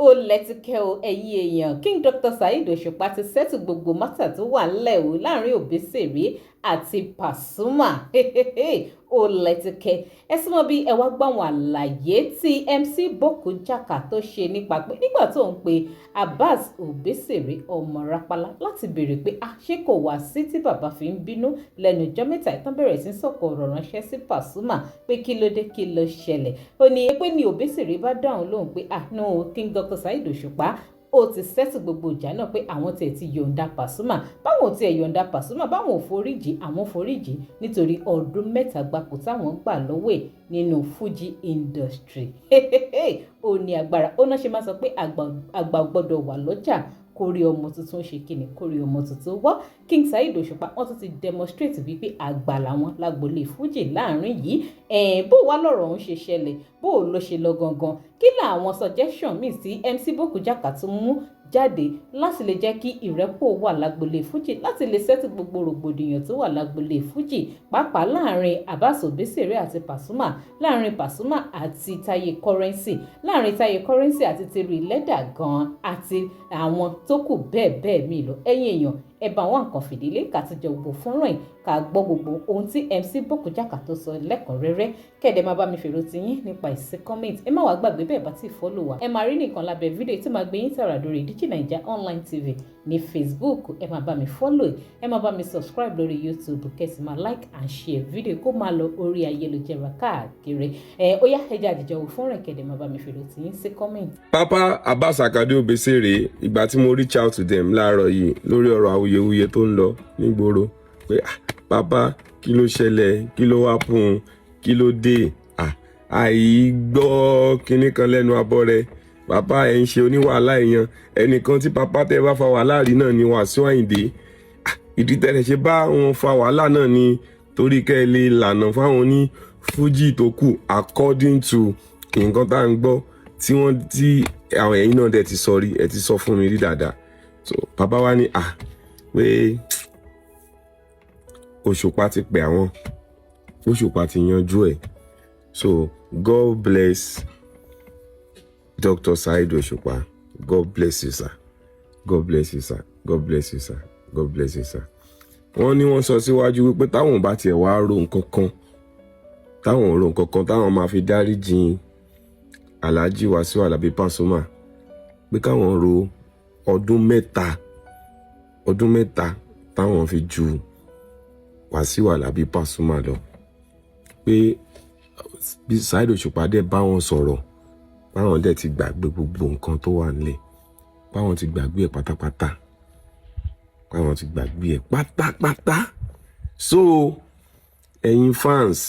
ó lẹ́tíkẹ́ o ẹ̀yin èèyàn King Dr. Saheed Osupa ti sẹ́tù gbogbo mátà tó wà ńlẹ̀ o láàrin Obesere àti Pasuma ó lẹ́tíkẹ́ ẹ súnmọ́ bí ẹ wá gbọ́ àwọn àlàyé tí MC Boko Jaka tó ṣe nípa pé nígbà tó ń pe Abbas Obesere ọmọ Rapala láti béèrè pé ṣé kò wá sí tí bàbá fi ń bínú lẹ́nu ọjọ́ mẹ́ta ìtàn bẹ̀rẹ̀ sí sọ̀kò ọ̀rọ̀ ránṣẹ́ sí Pasuma pé kí ló dé kí ló ṣẹlẹ̀ ó ní pé ní Obesere bá dáhùn lóhùn pé no King Dr. Saheed Osupa ó ti sẹ́tù gbogbo ìjà náà pé àwọn tiẹ̀ ti yọ̀ǹda Pasuma báwọn tiẹ̀ yọ̀ǹda Pasuma báwọn ò foríjì àwọn foríjì nítorí ọdún mẹ́ta gbapò táwọn gbà lọ́wọ́ ẹ̀ nínú Fuji industry ó ní agbára ó náà ṣe máa sọ pé àgbà gbọ́dọ̀ wà lọ́jà kórí ọmọ tuntun ṣe kíni kórí ọmọ tuntun wọ́ King Saheed Osupa wọ́n tún ti demonstrate wípé àgbà làwọn lágbolé Fuji láàrin yìí bó wá lọ́rọ̀ ọ̀hún ṣe ṣẹlẹ̀ bó ló ṣe lọ gangan kí làwọn suggestion míì tí MC Boko Jaka tún mú jáde láti lè jẹ́ kí ìrẹ́pọ̀ wà lágbolé Fuji láti lè settle gbogbo rògbòdìyàn tó wà lágbolé Fuji pàápàá láàrin Abbas Obesere àti Pasuma láàrin Pasuma àti Taye Currency láàrin Taye Currency àti Terry Lẹ́dà gan àti àwọn tó kù bẹ́ẹ̀ míì lọ ẹ̀yin èèyàn ẹ bá wọn nǹkan fìdílé kàtijọ́ gbogbo fọ́nrán yìí ká gbọ́ gbogbo ohun tí MC Boko Jaka tó sọ lẹ́kùnrẹ́rẹ́ kẹ́ẹ̀dẹ̀ máa bá mi fèrò tiyín nípa ìsí comment ẹ má wàá gbàgbé bẹ́ẹ̀ bá ti follow wa ẹ máa rí nìkan lábẹ́ fídíò tí máa gbé yín tààrà lórí DIGINAIJA online TV ní Facebook ẹ máa bá mi follow ẹ máa bá mi subscribe lórí YouTube kẹ́sì máa like and share fídíò kó máa lọ orí ayélujára káàkiri ó yá ẹ jẹ́ àdìjọ́ wò fọ́nrán kẹ́ẹ̀dẹ̀ máa bá mi fèrò tiyín sí comment. Papa Abbas Akande Obesere ìgbà tí mo reach out to them láàárọ̀ yìí lórí ọ̀rọ̀ awuyewuye tó ń lọ nígboro pé papa kí ló ṣẹlẹ̀ kí ló wá fún kí ló dé àìgbọ́ kinní kan lẹ́nu abọ́ rẹ̀ papa ẹ̀ ń ṣe oníwàhálà èèyàn ẹnìkan tí papa tẹ́ bá fa wàhálà rí náà ni Wasiu Ayinde ìdí tẹ́lẹ̀ ṣe bá wọn fa wàhálà náà ni torí kẹ́ ẹ lè lànà fáwọn ní Fuji tó kù according to nǹkan tá à ń gbọ́ tí àwọn ẹ̀yin náà dẹ̀ ti sọ rí ẹ ti sọ fún mi rí dáadáa so papa wa ní pé Osupa ti pè àwọn Osupa ti yanjú ẹ̀ so God bless Dr. Saheed Osupa. God bless you sir. God bless you sir. God bless you sir. God bless you sir. Wọ́n ní wọ́n sọ síwájú wípé táwọn bá tiẹ̀ wá ro nǹkan kan táwọn máa fi dáríjì Alhaji Wasiu Alabi Pasuma pé káwọn ro ọdún mẹ́ta táwọn fi ju Wasiu Alabi Pasuma lọ pé bí Saheed Osupa dẹ̀ bá wọn sọ̀rọ̀ báwọn dẹ̀ ti gbàgbé gbogbo nǹkan tó wà nílẹ̀ báwọn ti gbàgbé ẹ̀ pátápátá so ẹ̀yin fans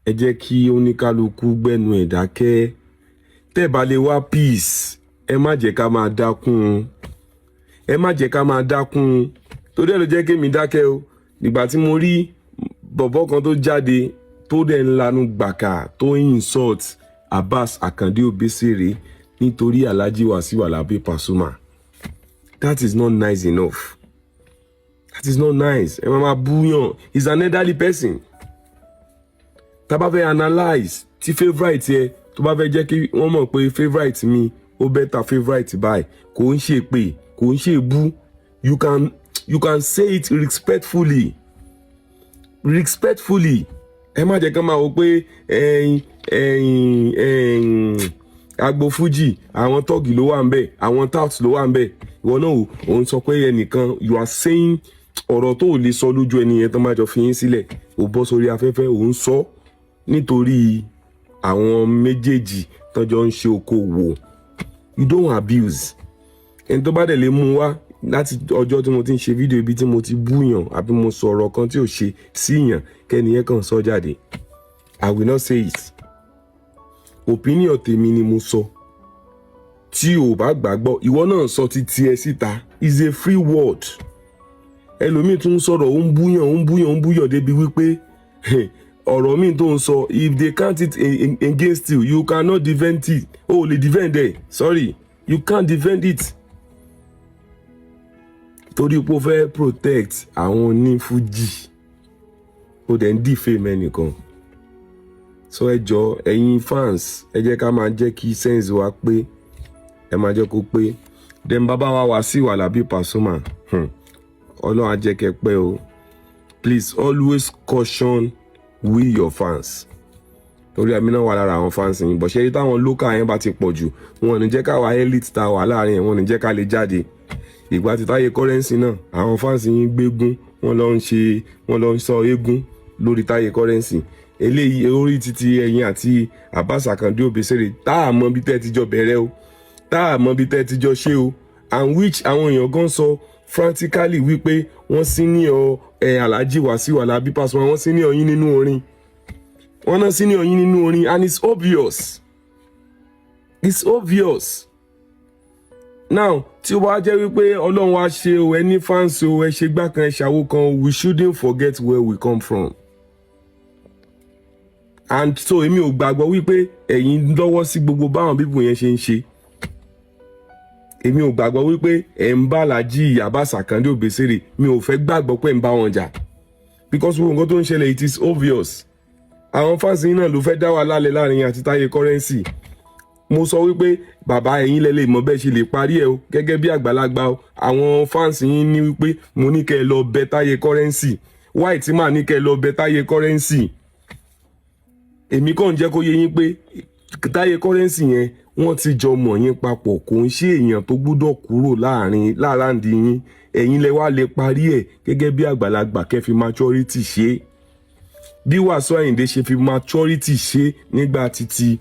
ẹ jẹ́ kí oníkálukú gbẹ́nu ẹ̀ dákẹ́ tẹ́ bá lè wá peace ẹ má jẹ́ ká máa dákún torí ẹ̀ ló jẹ́ kí mi dákẹ́ o nígbà tí mo rí bọ̀bọ́ kan tó jáde tó dẹ̀ ń lanu gbàkà tó insult Abbas Akande Obesere nítorí Alhaji Wasiu Alabi Pasuma that is not nice enough. That is not nice. ẹ máa búyàn is an elderly person. tá bá fẹ́ analyse tí favourite yẹ tó bá fẹ́ jẹ́ kí wọ́n mọ̀ pé favourite mi ó better favourite báyìí kò ń ṣe pé kò ń ṣe bú you can say it respectfully ẹ má jẹ́ kán máa wò pé agbo Fuji àwọn tọ́gì ló wà ń bẹ̀ àwọn tout ló wà ń bẹ̀ ìwọ náà ò ń sọ pé ẹnìkan you are saying ọ̀rọ̀ tó ò lè sọ lójú ẹnìyẹn tó máa jọ fi yín sílẹ̀ ò bọ́ sórí afẹ́fẹ́ ò ń sọ nítorí àwọn méjèèjì tọ́jọ́ ń ṣe okòwò you don't abuse ẹni tó bá dẹ̀ lè mú wá láti ọjọ́ tí mo ti ń ṣe fídíò ibi tí mo ti búyàn àbí mo sọ̀rọ̀ kan tí ò ṣe síyàn kẹ́niyẹn kàn sọ jáde I will not say it opinion tèmi ni mo sọ tí o bá gbàgbọ́ ìwọ náà sọ ti tiẹ̀ síta is a free word ẹlòmíì tún sọ̀rọ̀ ó ń búyàn débi wípé ọ̀rọ̀ míì tó ń sọ if they count it against you you cannot defend it o lè defend it sorry you can't defend it torí pé o fẹ́ protect àwọn oní Fuji o dẹ̀ ń defame ẹnìkan so ẹ jọ̀ọ́ ẹ̀yin fans ẹ jẹ́ ká máa jẹ́ kí sense wa pé ẹ máa jẹ́ kó pé dem bàbá wa Wasiu Alabi Pasuma Ọlọ́run á jẹ́ kẹ́ pẹ́ o. Please always caution we your fans. Torí àmì náà wà lára àwọn fans yìí bọ̀ ṣe táwọn local yẹn bá ti pọ̀ jù wọn ò ní jẹ́ káwa elite ta wà láàrin ẹ̀ wọn ò ní jẹ́ ká lè jáde. Ìgbà tí Taye currency náà àwọn fans yìí gbégún wọn lọ ń sọ eégún lórí Taye currency. Eléyìí orí títí ẹ̀yin àti Abbas Akande Obesere tá a mọ bí tẹ́ ti jọ bẹ̀rẹ̀ o tá a mọ bí tẹ́ ti jọ ṣe o and which àwọn èèyàn gan sọ frantically wípé wọ́n senior Alhaji Wasiu Alabi Pasuma wọ́n senior yín nínú orin wọ́n náà senior yín nínú orin and it's obvious now tí ó bá jẹ́ wípé Ọlọ́run wá ṣe o ẹni fans o ẹ ṣe gbá kan ẹ ṣàwo kan we shouldn't forget where we come from. And so èmi ò gbàgbọ́ wípé ẹ̀yin lọ́wọ́ sí gbogbo báwọn bíbù yẹn ṣe ń ṣe. Èmi ò gbàgbọ́ wípé ẹ̀ ń bá Alhaji Abbas Akande Obesere mi ò fẹ́ gbàgbọ́ pé ẹ̀ ń bá wọn jà. Because gbogbo nǹkan tó ń ṣẹlẹ̀ it is obvious. Àwọn fans yín náà ló fẹ́ dá wa lálẹ́ láàrin àti Taye currency. Mo sọ wípé bàbá ẹ̀yin lẹ́lẹ̀ mọ̀ bẹ́ẹ̀ ṣe lè parí ẹ̀ o gẹ́gẹ́ bí àgbàlagbà o. Àwọn fans yín ní wípé mo ní kẹ́ ẹ lọ bẹ Taye currency. Why tí màá ní kẹ́ ẹ lọ bẹ Taye currency? Èmi kàn jẹ́ kó yé yín pé Taye currency yẹn wọ́n ti jọ mọ̀ yín papọ̀ kò ń ṣe èèyàn tó gbọ́dọ̀ kúrò láàrándì yín ẹ̀yin lẹ wá lè parí ẹ̀ gẹ́gẹ́ bí àgbàlagbà kẹ́ fi maturity ṣe bí Wasiu Ayinde ṣe fi maturity ṣe nígbà títí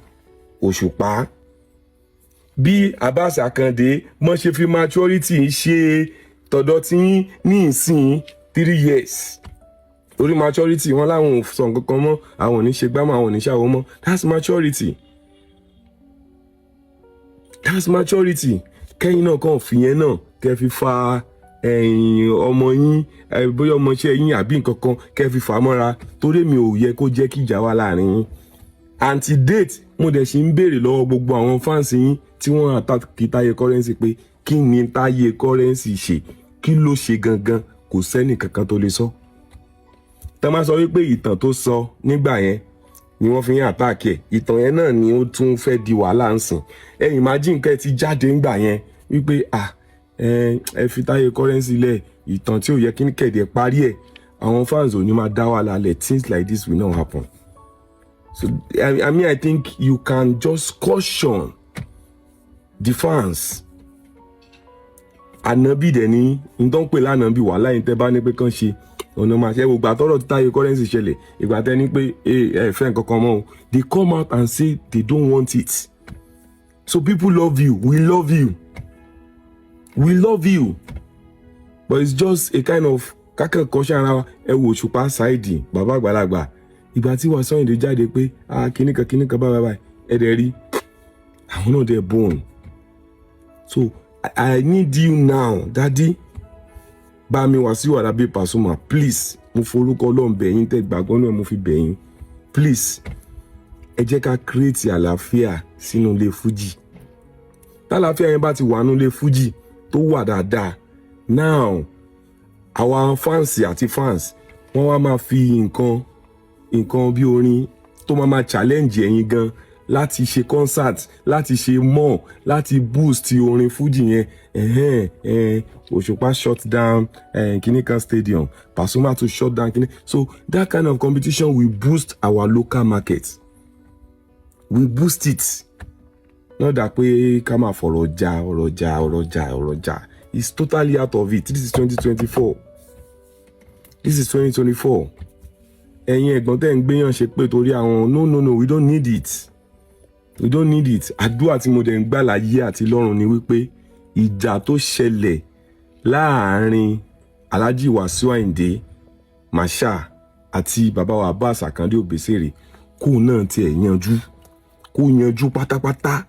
Òṣùpá bí Abbas Akande mọ́ ṣe fi maturity ṣe tọ̀dọ̀ tí ní ìsìn 3 years. Orí maturity wọn láwọn ò sọ nǹkan kan mọ́ àwọn ò ní ṣe gbámọ́ àwọn ò ní ṣàwọ́ mọ́ that's maturity kẹ́yìn náà kàn fìyẹn náà kẹ́ fi fa ọmọ yín bóyá ọmọọṣẹ́ yín àbí nǹkan kan kẹ́ fi fà á mọ́ra torí mi ò yẹ kó jẹ́ kí ìjà wà láàrin yín anti-date mo dẹ̀ ṣì ń béèrè lọ́wọ́ gbogbo àwọn fans yín tí wọ́n àtàkì Taye currency pé kí ni Taye currency ṣe kí ló ṣe gangan kò sẹ́nì kankan tó lè sọ. Tá máa sọ wípé ìtàn tó sọ nígbà yẹn ni wọ́n fi ń àtàkì ẹ̀ ìtàn yẹn náà ni ó tún fẹ́ di wàhálà ń sìn imagine kẹ́ ti jáde ńgbà yẹn wípé ẹ fi Taye currency lẹ̀ ìtàn tí ò yẹ kí ní kẹ̀dẹ̀ parí ẹ̀ àwọn fans ò ní máa dá wàhálà lẹ̀ things like this will not happen. So I think you can just caution the fans. Ànábì dẹ̀ ní nǹkan pè lánàbì wàhálà yìí tẹ́ bá ní pé kàn ṣe ọ̀nà máa ṣe ìgbà tọ́rọ̀ tí Taye currency ṣẹlẹ̀ ìgbà tẹ́ ní pé ẹ fẹ́ nǹkan kan mọ́ o they come out and say they don't want it. So people love you, we love you, but it's just a kind of kákan kọ́ṣẹ́ ara wa ẹ wo Òṣùpá Saheed bàbá àgbàlagbà ìgbà tí Wasiu Ayinde jáde pé kíníkan báyìí ẹ̀dẹ̀ rí àwọn náà dẹ̀ born. So I need you now daddy bá mi Wasiu Alabi Pasuma please mo forúkọ Ọlọ́run bẹ̀yìn tẹ́ gbàgbọ́ náà mo fi bẹ̀yìn please ẹ jẹ́ ká create àlàáfíà sínú ilé fújì tálàáfíà yẹn bá ti wà nínú ilé fújì tó wà dáadáa now àwọn fans àti fans wọ́n wá máa fi nǹkan bí orin tó máa challenge ẹ̀yin gan láti ṣe concert láti ṣe more láti boost orin fújì yẹn Òṣùpá shut down kinikan stadium Pasuma to shut down kini so that kind of competition will boost our local market we boost it not that pé ká máa fọ̀rọ̀ jà it's totally out of it. This is 2024 ẹ̀yin ẹ̀gbọ́n tẹ́ ń gbéyàn ṣe pé torí àwọn no we don't need it àdúrà tí mo dẹ̀ ń gbà láyé àti lọ́run ni wípé ìjà tó ṣẹlẹ̀ láàrin Alhaji Wasiu Ayinde Masha àti bàbá wa Abbas Akande Obesere kó náà tiẹ̀ yanjú pátápátá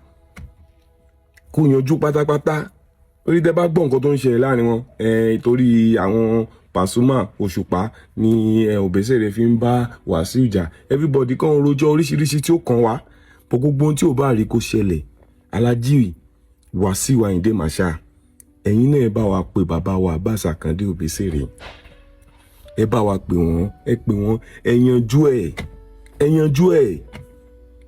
orí tẹ́ bá gbọ́ nǹkan tó ń ṣẹlẹ̀ láàrin wọn torí àwọn Pasuma Òṣùpá ni Obesere fi ń bá Wasiu jà everybody kan rojọ́ oríṣiríṣi tí ó kàn wá pọ̀ gbogbo ohun tí ò bá rí kó ṣẹlẹ̀ Alhaji Wasiu Ayinde Masha ẹ̀yin náà ẹ bá wa pè bàbá wa Abbas Akande Obesere ẹ bá wa pè wọ́n ẹ yanjú ẹ̀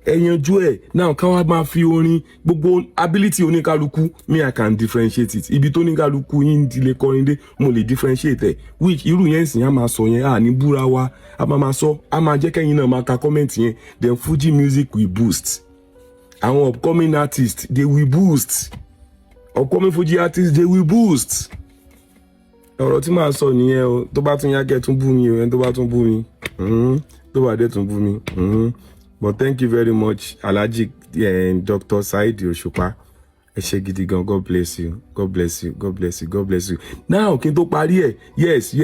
ẹ yanjú ẹ̀ náà ká wá máa fi orin gbogbo ability oníkálukú me I can differentiate it ibi tó oníkálukú yín lè kọrin dé mo lè differentiate ẹ̀ which irú yẹn sìn á máa sọ yẹn à ní búra wa a máa sọ a máa jẹ́ kẹ́yìn náà máa ka comment yẹn then Fuji music will boost àwọn upcoming artists they will boost upcoming Fuji artists they will boost ọ̀rọ̀ tí màá sọ nìyẹn o tó bá tún yá kẹ́ tún bú mi o ẹni tó bá tún bú mi tó bá dé tún bú mi but thank you very much Alhaji Dr. Saheed Osupa ẹ ṣé gidi gan God bless you God bless you God bless you God bless you now kí n tó parí ẹ̀ yes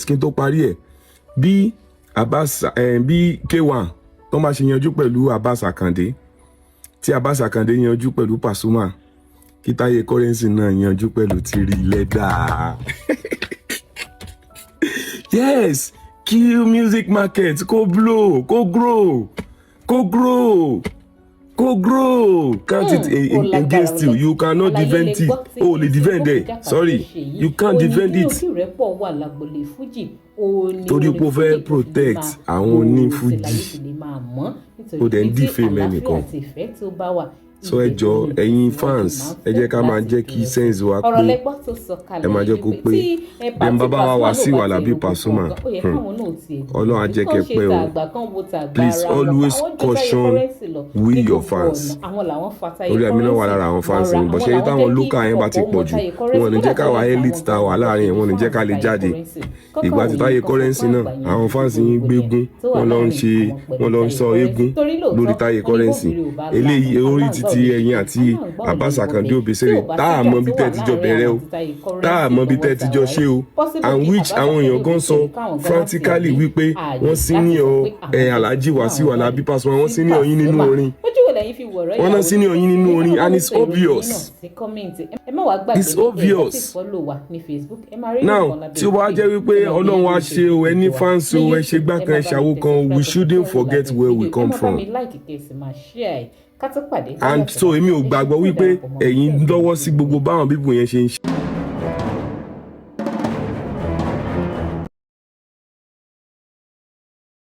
kí n tó parí ẹ̀ bí Abbas bí K1 tó máa ṣe yanjú pẹ̀lú Abbas Akande tí Abbas Akande yanjú pẹ̀lú Pasuma kí Taye Currency náà yanjú pẹ̀lú Tiri Lẹ́dà yes kí music market kó blow kó grow can't it against you cannot defend it lè defend it sorry you can't defend it torí pé o fẹ́ protect àwọn onífújì o dẹ̀ ń defame ẹnìkan so ẹ jọ̀ọ́ ẹ̀yin fans ẹ jẹ́ ká máa jẹ́ kí sense wa pé ẹ máa jẹ́ kó pé bẹ́ẹ̀ bàbá wa Wasiu Alabi Pasuma Ọlọ́run á jẹ́ kẹ́ pẹ́ o please always caution we your fans orí àmì náà wà lára àwọn fans yìí bọ̀ ṣe yí táwọn local yẹn bá ti pọ̀ jù wọn ò ní jẹ́ ká wá elite ta wà láàrin yẹn wọn ò ní jẹ́ ká lè jáde ìgbà tí Taye Currency náà àwọn fans yìí gbégún wọn lọ ń sọ eégún lórí Taye Currency eléyìí orí ti ẹ̀yin àti Abbas Akande Obesere tá a mọ̀ bí tẹ́ ti jọ bẹ̀rẹ̀ o tá a mọ̀ bí tẹ́ ti jọ ṣe o and which àwọn èèyàn gan sọ frantically wípé wọ́n senior Alhaji Wasiu Alabi Pasuma wọ́n senior yín nínú orin wọ́n náà senior yín nínú orin and it's obvious it's obvious now tí ó bá jẹ́ wípé Ọlọ́run wá ṣe o ẹni fans o ẹ ṣe gbá kan ẹ ṣàwo kan we shouldn't forget where we come from. And so èmi ò gbàgbọ́ wípé ẹ̀yin lọ́wọ́ sí gbogbo báwọn bíbù yẹn ṣe ń ṣe.